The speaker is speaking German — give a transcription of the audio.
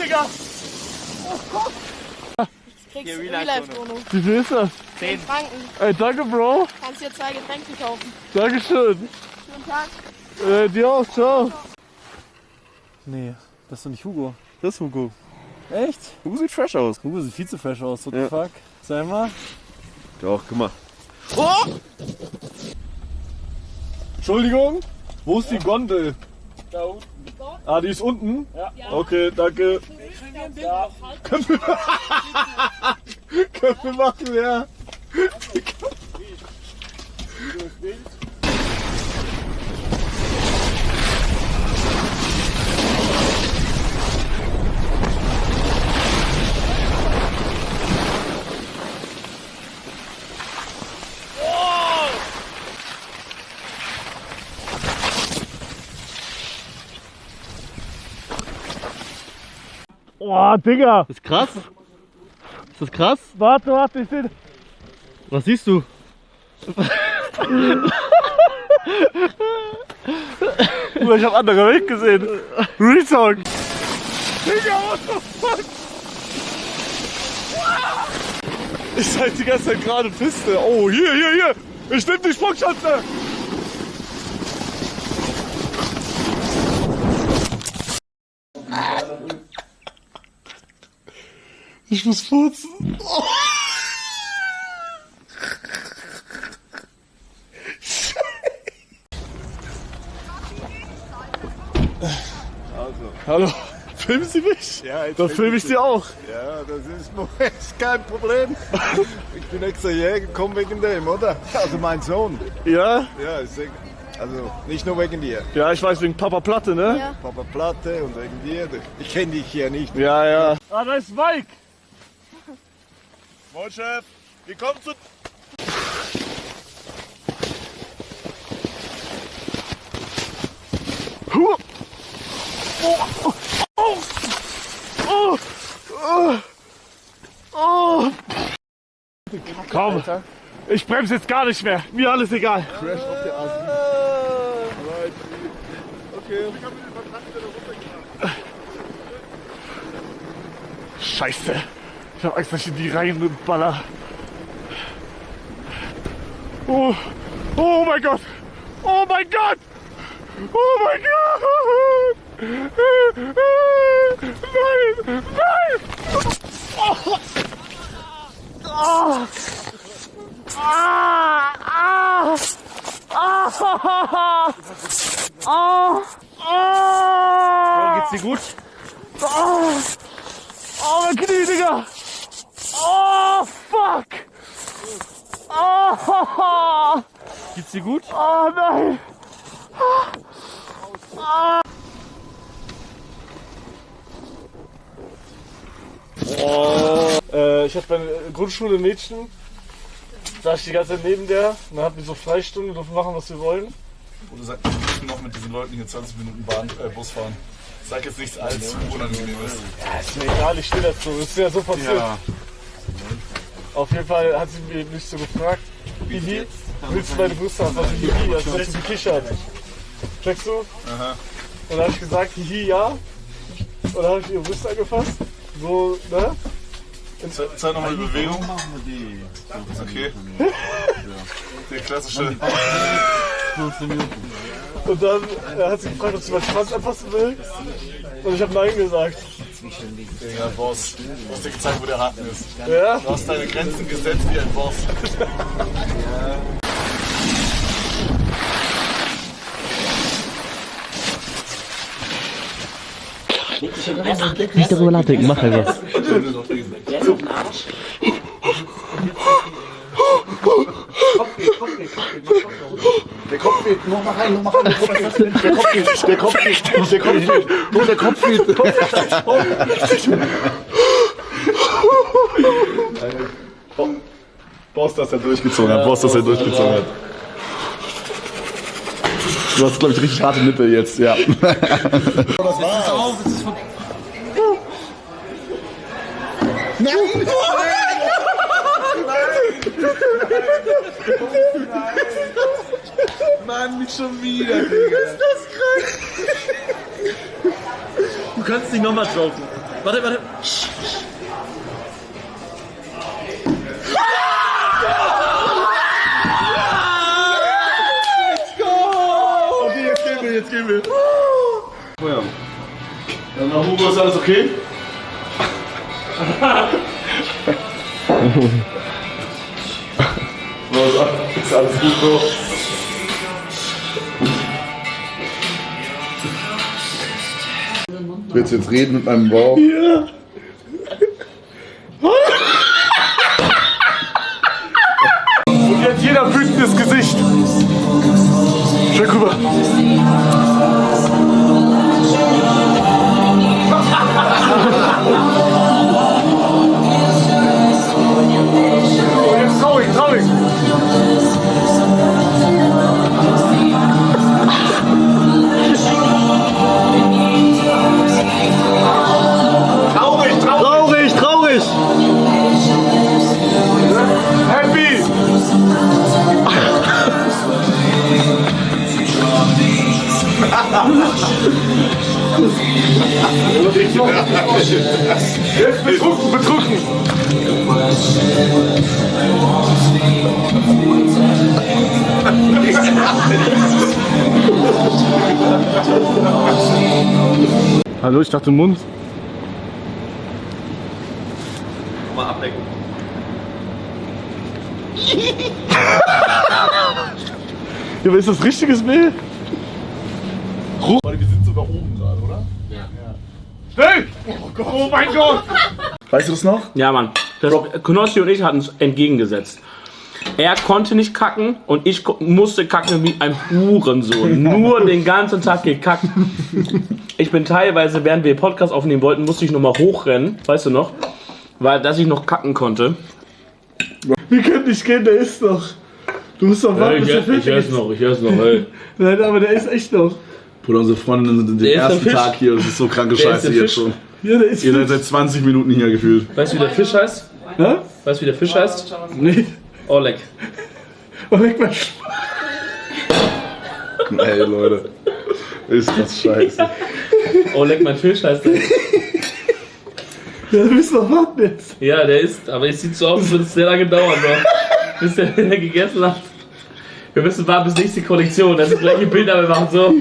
Digga! Kriegst du Real-Life-Wohnung. Wie viel ist das? 10 Franken. Ey, danke, Bro. Kannst dir 2 Getränke kaufen. Dankeschön. Schönen Tag. Dir auch, ciao. Nee, das ist doch nicht Hugo. Das ist Hugo. Echt? Hugo sieht fresh aus. Hugo sieht viel zu fresh aus, what the Ja. fuck? Sag mal. Doch, guck mal. Oh! Entschuldigung, wo ist die Gondel? Da unten. Ah, die ist unten? Ja. Okay, danke. Ja. Können wir machen, ja. Wie du es willst. Oh, Digga. Das ist krass. Ist das krass? Warte, ich seh. Was siehst du? Ich hab andere Welt gesehen. Retalk. Digga, what the fuck? Ich zeig die ganze Zeit gerade Piste. Oh, hier. Ich nehm die Sprungschanze. Ich muss furzen. Oh. Hallo, filmen Sie mich? Ja, jetzt Dann filme ich Sie auch. Ja, das ist kein Problem. Ich bin extra hierher gekommen wegen dem, oder? Also mein Sohn. Ja? Ja, also nicht nur wegen dir. Ja, ich weiß, wegen Papa Platte, ne? Ja. Papa Platte und wegen dir. Ich kenne dich hier nicht. Ja. Ah, da ist Mike. Moin, Chef. Wir kommen zu... Komm, ich bremse jetzt gar nicht mehr. Mir alles egal. Crash auf der Asi. Okay. Scheiße. Ich hab Angst, dass ich in die reinballer. Oh mein Gott. Oh mein Gott. Oh mein Gott. Nein. Oh. Ah. Ah. Ah. Ah. Ah. Ah. Geht's dir gut? Oh, mein Knie, Digga! Oh, fuck! Oh, Geht's dir gut? oh nein! Ich hatte meine Grundschule Mädchen, saß ich die ganze Zeit neben der und dann hatten wir so Freistunden, wir durften machen, was wir wollen. Und du sagst, wir müssen noch mit diesen Leuten hier 20 Minuten Bus fahren. Sag jetzt nichts allzu Unangenehmes. Ja, ist mir egal, ich stehe dazu, das ist ja so passiert. Ja. Auf jeden Fall hat sie mich so gefragt, Hihi, willst du meine Brüste anfassen? Hihi, als hätte sie gekichert. Checkst du? Aha. Und dann habe ich gesagt, hihi, ja. Und dann habe ich ihre Brüste angefasst. So, ne? Zeig nochmal die Bewegung. Okay. Der klassische. Und dann hat sie gefragt, ob sie meinen Schwanz anfassen will. Und ich habe Nein gesagt. Digga, Boss. Du hast dir gezeigt, wo der Haken ist. Ja? Du hast deine Grenzen gesetzt wie ein Boss. Nicht darüber nachdenken, mach einfach. Der Kopf weht, noch mal rein, der Kopf weht, der Kopf weht, der Kopf weht, nur der Kopf weht. Boss, dass er durchgezogen hat, Boss, dass er durchgezogen hat. Du hast, glaube ich, richtig harte Nippel jetzt, ja. Das war's. Nein! Mann, nicht schon wieder, Digga. Ist das krank? Du kannst nicht nochmal drauf. Warte. Okay, jetzt gehen wir. Dann nach Hugo, ist alles okay? Ist alles gut so? Willst du jetzt reden mit meinem Bauch? Ja. Und jetzt jeder wütendes Gesicht. Schau, guck mal. Oh, jetzt traurig. Traurig! Happy! Jetzt betrunken! Hallo, ich dachte Mund. Mal ablecken. Ja, aber ist das richtiges Bild? Warte, wir sind sogar oben gerade, oder? Schnell! Oh mein Gott! Weißt du das noch? Ja, Mann. Knossi und ich hatten es entgegengesetzt. Er konnte nicht kacken und ich musste kacken wie ein Hurensohn. Nur den ganzen Tag gekackt. Ich bin teilweise, während wir Podcast aufnehmen wollten, musste ich nochmal hochrennen. Weißt du noch? Weil, dass ich noch kacken konnte. Wir können nicht gehen, der ist noch. Du musst doch warten, bis der fertig ist. ich esse noch, ey. Nein, aber der ist echt noch. Bruder, unsere Freundinnen sind den Der ist ersten der Fisch. Tag hier. Das ist so kranke Der ist Scheiße der jetzt Fisch. schon. Ja, der ist Ihr seid fit. seit 20 Minuten hier gefühlt. Weißt du, wie der Fisch heißt? Ja? Weißt du, wie der Fisch heißt? Nee. Oleg. Oh, leg mal Spaß. Ey, Leute. Ist das scheiße. Oleg, mein Fisch heißt der. Ja, du bist noch warten jetzt. Ja, der ist, aber es sieht so aus, als würde es sehr lange dauern noch. Bis der gegessen hat. Wir müssen warten bis nächste Kollektion. Das ist das gleiche Bild, aber wir machen so.